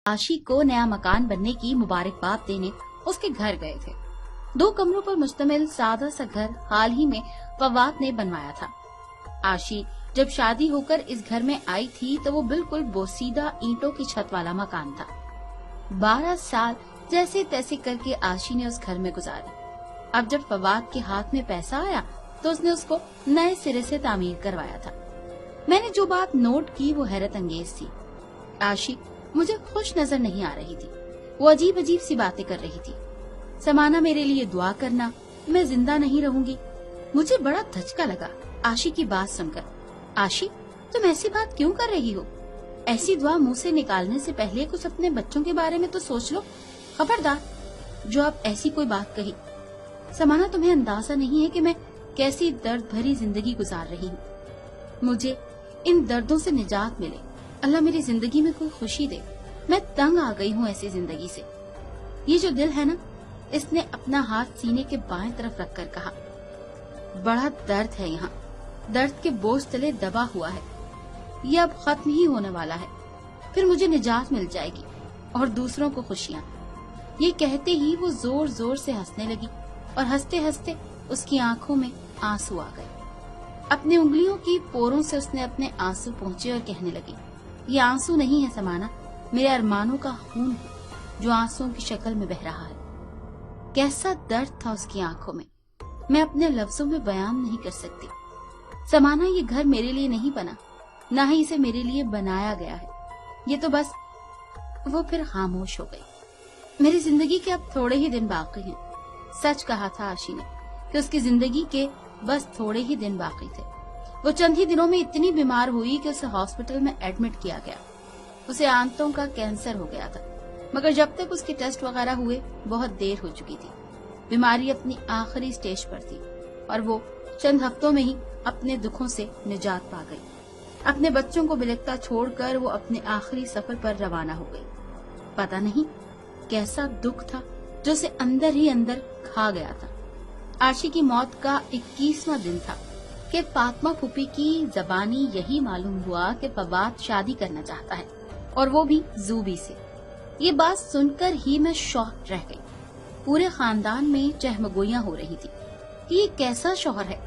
आशी को नया मकान बनने की मुबारकबाद देने उसके घर गए थे। 2 कमरों पर मुश्तमिल सादा सा घर हाल ही में फवाद ने बनवाया था। आशी जब शादी होकर इस घर में आई थी तो वो बिल्कुल बोसीदा ईंटों की छत वाला मकान था। 12 साल जैसे तैसे करके आशी ने उस घर में गुजारे। अब जब फवाद के हाथ में पैसा आया तो उसने उसको नए सिरे से तामीर करवाया था। मैंने जो बात नोट की वो हैरत अंगेज थी। आशी मुझे खुश नजर नहीं आ रही थी। वो अजीब अजीब सी बातें कर रही थी। समाना मेरे लिए दुआ करना, मैं जिंदा नहीं रहूंगी। मुझे बड़ा धचका लगा आशी की बात सुनकर। आशी, तुम ऐसी बात क्यों कर रही हो? ऐसी दुआ मुंह से निकालने से पहले कुछ अपने बच्चों के बारे में तो सोच लो। खबरदार जो आप ऐसी कोई बात कही। समाना, तुम्हें अंदाजा नहीं है कि मैं कैसी दर्द भरी जिंदगी गुजार रही हूँ। मुझे इन दर्दों से निजात मिले। अल्लाह मेरी जिंदगी में कोई खुशी दे। मैं तंग आ गई हूँ ऐसी जिंदगी से। ये जो दिल है ना, इसने अपना हाथ सीने के बाएं तरफ रखकर कहा, बड़ा दर्द है यहाँ। दर्द के बोझ तले दबा हुआ है। ये अब खत्म ही होने वाला है। फिर मुझे निजात मिल जाएगी और दूसरों को खुशियाँ। ये कहते ही वो जोर जोर से हंसने लगी और हंसते हंसते उसकी आंखों में आंसू आ गए। अपनी उंगलियों की पोरों से उसने अपने आंसू पोंछे और कहने लगी, ये आंसू नहीं है समाना, मेरे अरमानों का खून है जो आंसुओं की शक्ल में बह रहा है। कैसा दर्द था उसकी आंखों में, मैं अपने लफ्जों में बयान नहीं कर सकती। समाना, ये घर मेरे लिए नहीं बना, ना ही इसे मेरे लिए बनाया गया है। ये तो बस। वो फिर खामोश हो गई। मेरी जिंदगी के अब थोड़े ही दिन बाकी हैं। सच कहा था आशी ने कि उसकी जिंदगी के बस थोड़े ही दिन बाकी थे। वो चंद ही दिनों में इतनी बीमार हुई कि उसे हॉस्पिटल में एडमिट किया गया। उसे आंतों का कैंसर हो गया था, मगर जब तक उसके टेस्ट वगैरह हुए बहुत देर हो चुकी थी। बीमारी अपनी आखिरी स्टेज पर थी और वो चंद हफ्तों में ही अपने दुखों से निजात पा गई। अपने बच्चों को बिलखता छोड़कर वो अपने आखिरी सफर पर रवाना हो गई। पता नहीं कैसा दुख था जो उसे अंदर ही अंदर खा गया था। आशी की मौत का 21वां दिन था कि फातिमा फूफी की जबानी यही मालूम हुआ कि फवाद शादी करना चाहता है, और वो भी जूबी से। ये बात सुनकर ही मैं शॉक्ड रह गई। पूरे खानदान में चहमगोइयां हो रही थी कि ये कैसा शौहर है,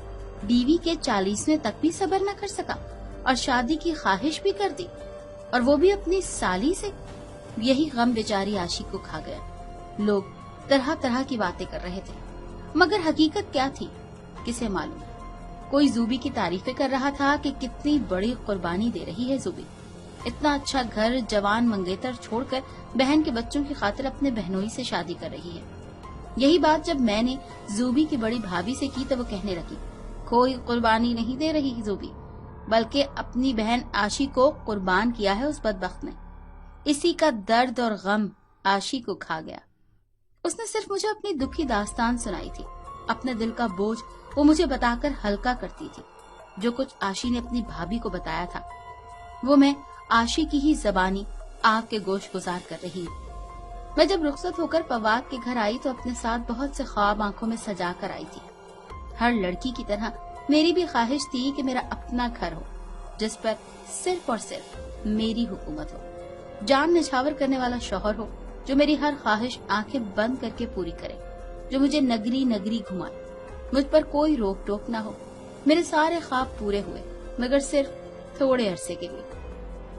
बीवी के 40वें तक भी सब्र न कर सका और शादी की ख्वाहिश भी कर दी, और वो भी अपनी साली से। यही गम बेचारी आशी को खा गया। लोग तरह तरह की बातें कर रहे थे, मगर हकीकत क्या थी किसे मालूम। कोई जूबी की तारीफें कर रहा था कि कितनी बड़ी कुर्बानी दे रही है जूबी। इतना अच्छा घर, जवान मंगेतर छोड़कर बहन के बच्चों की खातिर अपने बहनोई से शादी कर रही है। यही बात जब मैंने जूबी की बड़ी भाभी से की तो वो कहने लगी, कोई कुर्बानी नहीं दे रही जूबी, बल्कि अपनी बहन आशी को कुर्बान किया है उस बदबख्त ने। इसी का दर्द और गम आशी को खा गया। उसने सिर्फ मुझे अपनी दुखी दास्तान सुनाई थी। अपने दिल का बोझ वो मुझे बताकर हल्का करती थी। जो कुछ आशी ने अपनी भाभी को बताया था वो मैं आशी की ही जबानी आग के गोश गुजार कर रही हूँ। मैं जब रुखसत होकर फवाद के घर आई तो अपने साथ बहुत से ख्वाब आंखों में सजा कर आई थी। हर लड़की की तरह मेरी भी ख्वाहिश थी कि मेरा अपना घर हो, जिस पर सिर्फ और सिर्फ मेरी हुकूमत हो। जान निछावर करने वाला शौहर हो जो मेरी हर ख्वाहिश आंखें बंद करके पूरी करे, जो मुझे नगरी नगरी घुमाए, मुझ पर कोई रोक टोक न हो। मेरे सारे ख्वाब पूरे हुए, मगर सिर्फ थोड़े अरसे के लिए।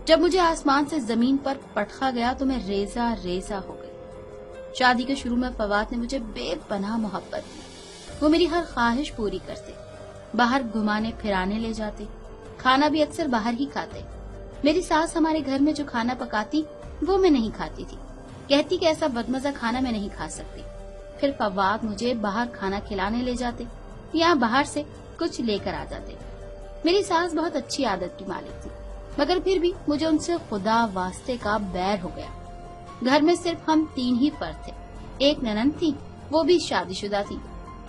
जब मुझे आसमान से जमीन पर पटखा गया तो मैं रेजा रेजा हो गई। शादी के शुरू में फवाद ने मुझे बेपनाह मोहब्बत दी। वो मेरी हर ख्वाहिश पूरी करते, बाहर घुमाने फिराने ले जाते, खाना भी अक्सर बाहर ही खाते। मेरी सास हमारे घर में जो खाना पकाती वो मैं नहीं खाती थी, कहती कि ऐसा बदमजा खाना मैं नहीं खा सकती। फिर फवाद मुझे बाहर खाना खिलाने ले जाते या बाहर से कुछ लेकर आ जाते। मेरी सास बहुत अच्छी आदत की मालिक थी, मगर फिर भी मुझे उनसे खुदा वास्ते का बैर हो गया। घर में सिर्फ हम 3 ही फर्द थे। एक ननंद थी, वो भी शादीशुदा थी।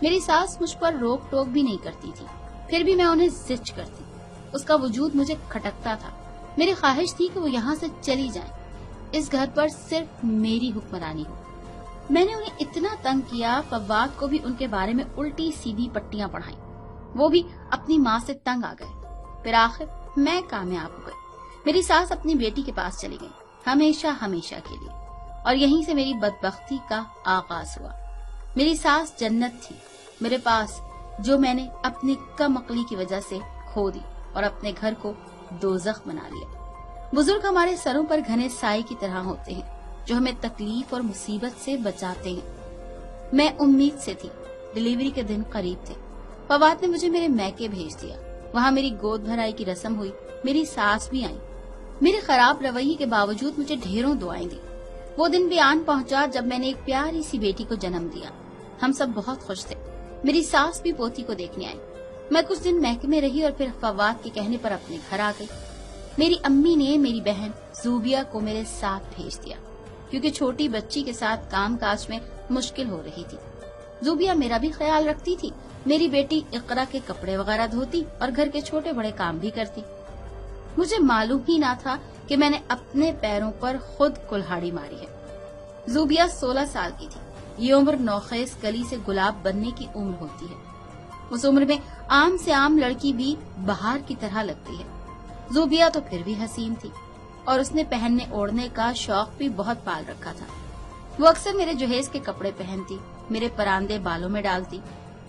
मेरी सास मुझ पर रोक टोक भी नहीं करती थी, फिर भी मैं उन्हें जिद करती। उसका वजूद मुझे खटकता था। मेरी ख्वाहिश थी कि वो यहाँ से चली जाए, इस घर पर सिर्फ मेरी हुक्मरानी हो। मैंने उन्हें इतना तंग किया, फवाद को भी उनके बारे में उल्टी सीधी पट्टियां पढ़ाई। वो भी अपनी माँ से तंग आ गए। फिर आखिर मैं कामयाब हो गई। मेरी सास अपनी बेटी के पास चली गई। हमेशा हमेशा के लिए। और यहीं से मेरी बदबख्ती का आगाज हुआ। मेरी सास जन्नत थी मेरे पास, जो मैंने अपनी कम अक्ली की वजह से खो दी और अपने घर को दोज़ख बना लिया। बुजुर्ग हमारे सरों पर घने साए की तरह होते हैं, जो हमें तकलीफ और मुसीबत से बचाते हैं। मैं उम्मीद से थी, डिलीवरी के दिन करीब थे। फवाद ने मुझे मेरे मैके भेज दिया। वहाँ मेरी गोद भराई की रस्म हुई। मेरी सास भी आई। मेरे खराब रवैये के बावजूद मुझे ढेरों दुआएं दी। वो दिन भी आन पहुंचा जब मैंने एक प्यारी सी बेटी को जन्म दिया। हम सब बहुत खुश थे। मेरी सास भी पोती को देखने आई। मैं कुछ दिन महके में रही और फिर फवाद के कहने पर अपने घर आ गई। मेरी अम्मी ने मेरी बहन जूबिया को मेरे साथ भेज दिया, क्योंकि छोटी बच्ची के साथ काम काज में मुश्किल हो रही थी। जूबिया मेरा भी ख्याल रखती थी। मेरी बेटी इकरा के कपड़े वगैरह धोती और घर के छोटे बड़े काम भी करती। मुझे मालूम ही ना था कि मैंने अपने पैरों पर खुद कुल्हाड़ी मारी है। जूबिया 16 साल की थी। ये उम्र नौखेस कली से गुलाब बनने की उम्र होती है। उस उम्र में आम से आम लड़की भी बहार की तरह लगती है। जूबिया तो फिर भी हसीन थी और उसने पहनने ओढ़ने का शौक भी बहुत पाल रखा था। वो अक्सर मेरे जहेज के कपड़े पहनती, मेरे परांदे बालों में डालती।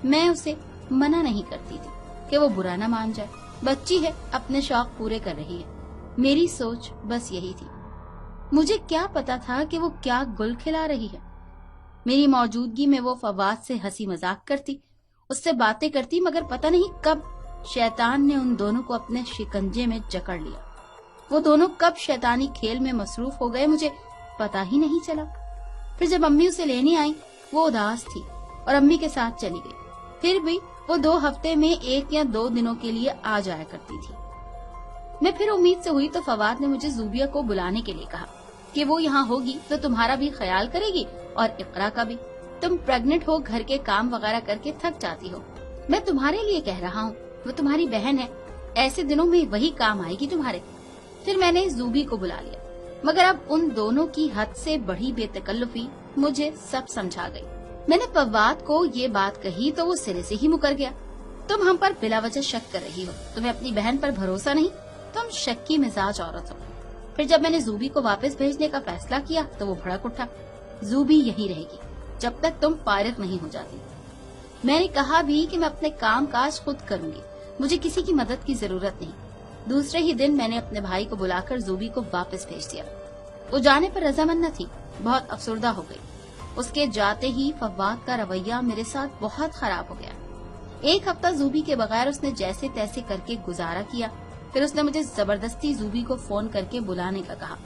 मैं उसे मना नहीं करती थी कि वो बुरा न मान जाए। बच्ची है, अपने शौक पूरे कर रही है। मेरी सोच बस यही थी। मुझे क्या पता था कि वो क्या गुल खिला रही है। मेरी मौजूदगी में वो फवाद से हंसी मजाक करती, उससे बातें करती, मगर पता नहीं कब शैतान ने उन दोनों को अपने शिकंजे में जकड़ लिया। वो दोनों कब शैतानी खेल में मसरूफ हो गए, मुझे पता ही नहीं चला। फिर जब अम्मी उसे लेने आई, वो उदास थी और अम्मी के साथ चली गई। फिर भी वो 2 हफ्ते में 1 या 2 दिनों के लिए आ जाया करती थी। मैं फिर उम्मीद से हुई तो फवाद ने मुझे जूबिया को बुलाने के लिए कहा कि वो यहाँ होगी तो तुम्हारा भी ख्याल करेगी और इकरा का भी। तुम प्रेग्नेंट हो, घर के काम वगैरह करके थक जाती हो। मैं तुम्हारे लिए कह रहा हूँ, वो तुम्हारी बहन है, ऐसे दिनों में वही काम आएगी तुम्हारे। फिर मैंने जूबी को बुला लिया, मगर अब उन दोनों की हद से बढ़ी बेतकल्लुफी मुझे सब समझा गई। मैंने फवाद को ये बात कही तो वो सिरे से ही मुकर गया। तुम हम पर बिला वजह शक कर रही हो, तुम्हें अपनी बहन पर भरोसा नहीं, तुम शक्की मिजाज औरत हो। फिर जब मैंने जूबी को वापस भेजने का फैसला किया तो वो भड़क उठा। जूबी यहीं रहेगी जब तक तुम फारिग नहीं हो जाती। मैंने कहा भी कि मैं अपने काम काज खुद करूंगी, मुझे किसी की मदद की जरूरत नहीं। दूसरे ही दिन मैंने अपने भाई को बुलाकर जूबी को वापस भेज दिया। वो जाने पर रजामंद न थी, बहुत अफसुर्दा हो गई। उसके जाते ही फवाद का रवैया मेरे साथ बहुत खराब हो गया। 1 हफ्ता जूबी के बगैर उसने जैसे तैसे करके गुजारा किया। फिर उसने मुझे जबरदस्ती जूबी को फोन करके बुलाने का कहा।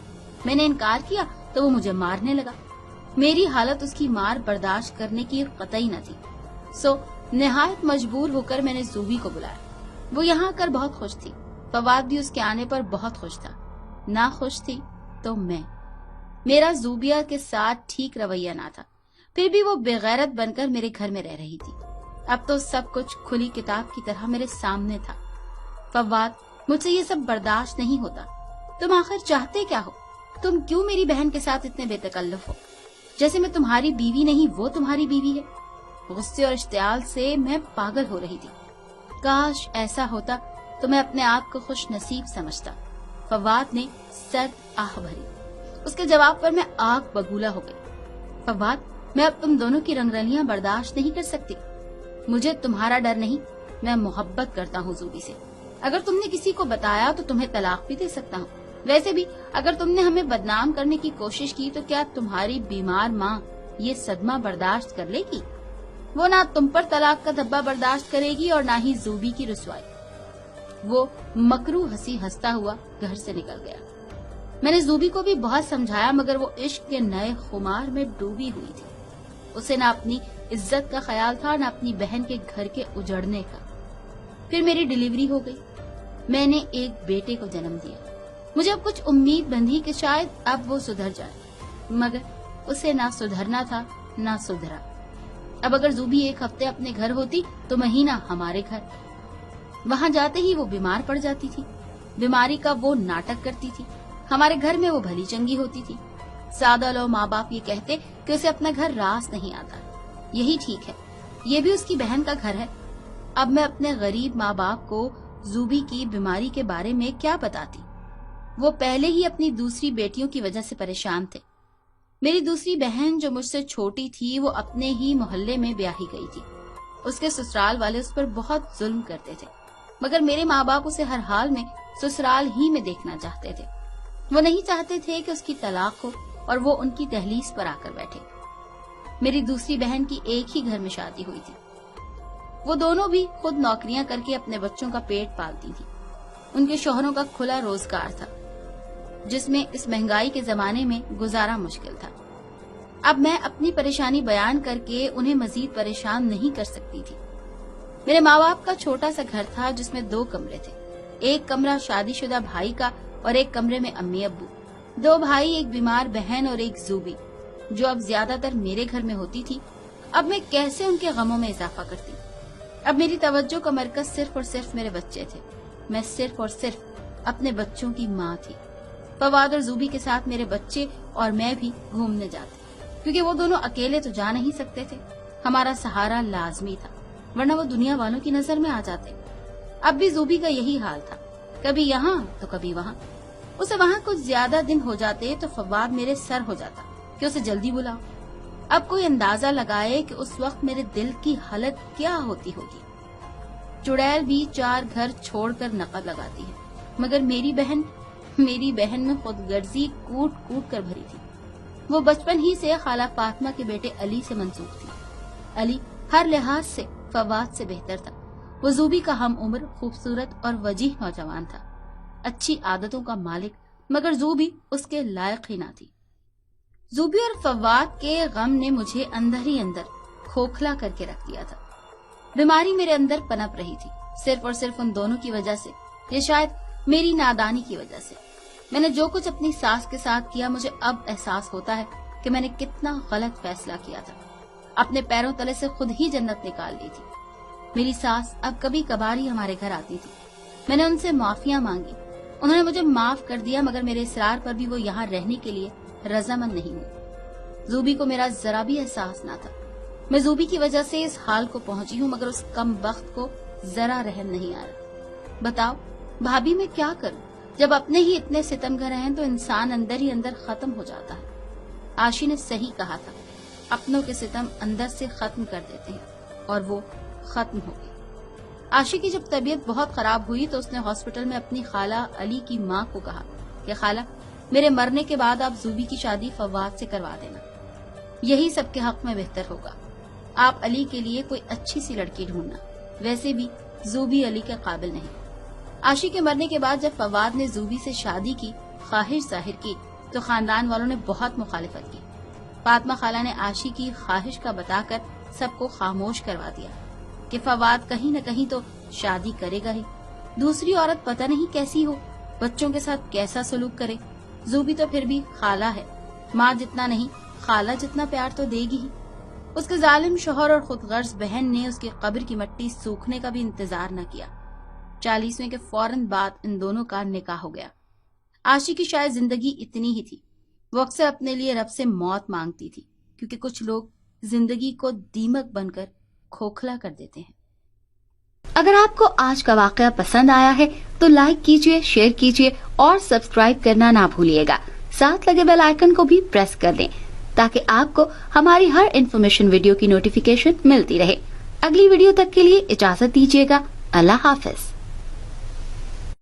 मैंने इनकार किया तो वो मुझे मारने लगा। मेरी हालत उसकी मार बर्दाश्त करने की कतई न थी। सो निहायत मजबूर होकर मैंने जूबी को बुलाया। वो यहाँ आकर बहुत खुश थी। फवाद भी उसके आने पर बहुत खुश था। ना खुश थी तो मैं। मेरा जूबिया के साथ ठीक रवैया ना था, फिर भी वो बेगैरत बनकर मेरे घर में रह रही थी। अब तो सब कुछ खुली किताब की तरह मेरे सामने था। फवाद, मुझसे ये सब बर्दाश्त नहीं होता। तुम आखिर चाहते क्या हो? तुम क्यों मेरी बहन के साथ इतने बेतकल्लुफ हो? जैसे मैं तुम्हारी बीवी नहीं, वो तुम्हारी बीवी है। गुस्से और इश्तियाल से मैं पागल हो रही थी। काश ऐसा होता तो मैं अपने आप को खुश नसीब समझता। फवाद ने सर्द आह भरी। उसके जवाब पर मैं आग बगूला हो गई। फवाद, मैं अब तुम दोनों की रंगरलियां बर्दाश्त नहीं कर सकती। मुझे तुम्हारा डर नहीं, मैं मोहब्बत करता हूँ जूबी से। अगर तुमने किसी को बताया तो तुम्हें तलाक भी दे सकता हूँ। वैसे भी अगर तुमने हमें बदनाम करने की कोशिश की तो क्या तुम्हारी बीमार माँ ये सदमा बर्दाश्त कर लेगी? वो ना तुम पर तलाक का धब्बा बर्दाश्त करेगी और ना ही जूबी की रुसवाई। वो मकरू हंसी हंसता हुआ घर से निकल गया। मैंने जूबी को भी बहुत समझाया, मगर वो इश्क के नए खुमार में डूबी हुई थी। उसे ना अपनी इज्जत का ख्याल था, ना अपनी बहन के घर के उजड़ने का। फिर मेरी डिलीवरी हो गई। मैंने एक बेटे को जन्म दिया। मुझे अब कुछ उम्मीद बंधी कि शायद अब वो सुधर जाए, मगर उसे ना सुधरना था ना सुधरा। अब अगर जूबी 1 हफ्ते अपने घर होती तो महीना हमारे घर। वहाँ जाते ही वो बीमार पड़ जाती थी। बीमारी का वो नाटक करती थी। हमारे घर में वो भली चंगी होती थी। सादा लो माँ बाप ये कहते कि उसे अपना घर रास नहीं आता। यही ठीक है, ये भी उसकी बहन का घर है। अब मैं अपने गरीब माँ बाप को जूबी की बीमारी के बारे में क्या बताती? वो पहले ही अपनी दूसरी बेटियों की वजह से परेशान थे। मेरी दूसरी बहन जो मुझसे छोटी थी वो अपने ही मोहल्ले में ब्याही गई थी। उसके ससुराल वाले उस पर बहुत जुल्म करते थे, मगर मेरे माँ बाप उसे हर हाल में ससुराल ही में देखना चाहते थे। वो नहीं चाहते थे कि उसकी तलाक हो और वो उनकी दहलीज पर आकर बैठे। मेरी दूसरी बहन की एक ही घर में शादी हुई थी। वो दोनों भी खुद नौकरियां करके अपने बच्चों का पेट पालती थी। उनके शौहरों का खुला रोजगार था, जिसमें इस महंगाई के जमाने में गुजारा मुश्किल था। अब मैं अपनी परेशानी बयान करके उन्हें मजीद परेशान नहीं कर सकती थी। मेरे माँ बाप का छोटा सा घर था जिसमें 2 कमरे थे। एक कमरा शादीशुदा भाई का और एक कमरे में अम्मी अब्बू, 2 भाई, एक बीमार बहन और एक जूबी, जो अब ज्यादातर मेरे घर में होती थी। अब मैं कैसे उनके गमों में इजाफा करती। अब मेरी तवज्जो का मरकज सिर्फ और सिर्फ मेरे बच्चे थे। मैं सिर्फ और सिर्फ अपने बच्चों की माँ थी। फवाद और जूबी के साथ मेरे बच्चे और मैं भी घूमने जाते, क्योंकि वो दोनों अकेले तो जा नहीं सकते थे। हमारा सहारा लाजमी था, वरना वो दुनिया वालों की नजर में आ जाते। अब भी जूबी का यही हाल था, कभी यहाँ तो कभी वहाँ। उसे वहाँ कुछ ज्यादा दिन हो जाते तो फवाद मेरे सर हो जाता कि उसे जल्दी बुलाओ। अब कोई अंदाजा लगाए कि उस वक्त मेरे दिल की हालत क्या होती होगी। चुड़ैल भी 4 घर छोड़कर नकद लगाती है, मगर मेरी बहन में खुदगर्जी कूट कूट कर भरी थी। वो बचपन ही से खाला फातिमा के बेटे अली से मंसूब थी। अली हर लिहाज से फवाद से बेहतर था। वो जूबी का हम उम्र, खूबसूरत और वजीह नौजवान था, अच्छी आदतों का मालिक, मगर जूबी उसके लायक ही ना थी। जूबी और फवाद के गम ने मुझे अंदर ही अंदर खोखला करके रख दिया था। बीमारी मेरे अंदर पनप रही थी, सिर्फ और सिर्फ उन दोनों की वजह से, ये शायद मेरी नादानी की वजह से। मैंने जो कुछ अपनी सास के साथ किया, मुझे अब एहसास होता है कि मैंने कितना गलत फैसला किया था। अपने पैरों तले से खुद ही जन्नत निकाल ली थी। मेरी सास अब कभी कभार ही हमारे घर आती थी। मैंने उनसे माफियां मांगी, उन्होंने मुझे माफ कर दिया, मगर मेरे इसरार पर भी वो यहाँ रहने के लिए रजामंद नहीं हुई। जूबी को मेरा जरा भी एहसास ना था। मैं जूबी की वजह से इस हाल को पहुंची हूँ, मगर उस कम वक्त को जरा रहम नहीं आ रहा। बताओ भाभी, मैं क्या करूं? जब अपने ही इतने सितमगर हैं तो इंसान अंदर ही अंदर खत्म हो जाता है। आशी ने सही कहा था, अपनों के सितम अंदर से खत्म कर देते हैं, और वो खत्म हो गई। आशी की जब तबीयत बहुत खराब हुई तो उसने हॉस्पिटल में अपनी खाला अली की माँ को कहा कि खाला, मेरे मरने के बाद आप जूबी की शादी फवाद से करवा देना, यही सबके हक में बेहतर होगा। आप अली के लिए कोई अच्छी सी लड़की ढूंढना, वैसे भी जूबी अली के काबिल नहीं। आशी के मरने के बाद जब फवाद ने जूबी से शादी की ख्वाहिश जाहिर की तो खानदान वालों ने बहुत मुखालिफत की। फातिमा खाला ने आशी की ख्वाहिश का बताकर सबको खामोश करवा दिया कि फवाद कहीं न कहीं तो शादी करेगा ही। दूसरी औरत पता नहीं कैसी हो, बच्चों के साथ कैसा सलूक करे। जूबी तो फिर भी खाला है, माँ जितना नहीं खाला जितना प्यार तो देगी ही। उसके जालिम शौहर और खुदगर्ज बहन ने उसकी कब्र की मिट्टी सूखने का भी इंतजार न किया। 40वें के फौरन बाद इन दोनों का निकाह हो गया। आशी की शायद जिंदगी इतनी ही थी। वो अक्सर अपने लिए रब से मौत मांगती थी, क्योंकि कुछ लोग जिंदगी को दीमक बनकर खोखला कर देते हैं। अगर आपको आज का वाकया पसंद आया है तो लाइक कीजिए, शेयर कीजिए और सब्सक्राइब करना ना भूलिएगा। साथ लगे बेल आइकन को भी प्रेस कर दें ताकि आपको हमारी हर इन्फॉर्मेशन वीडियो की नोटिफिकेशन मिलती रहे। अगली वीडियो तक के लिए इजाजत दीजिएगा। अल्लाह हाफिज।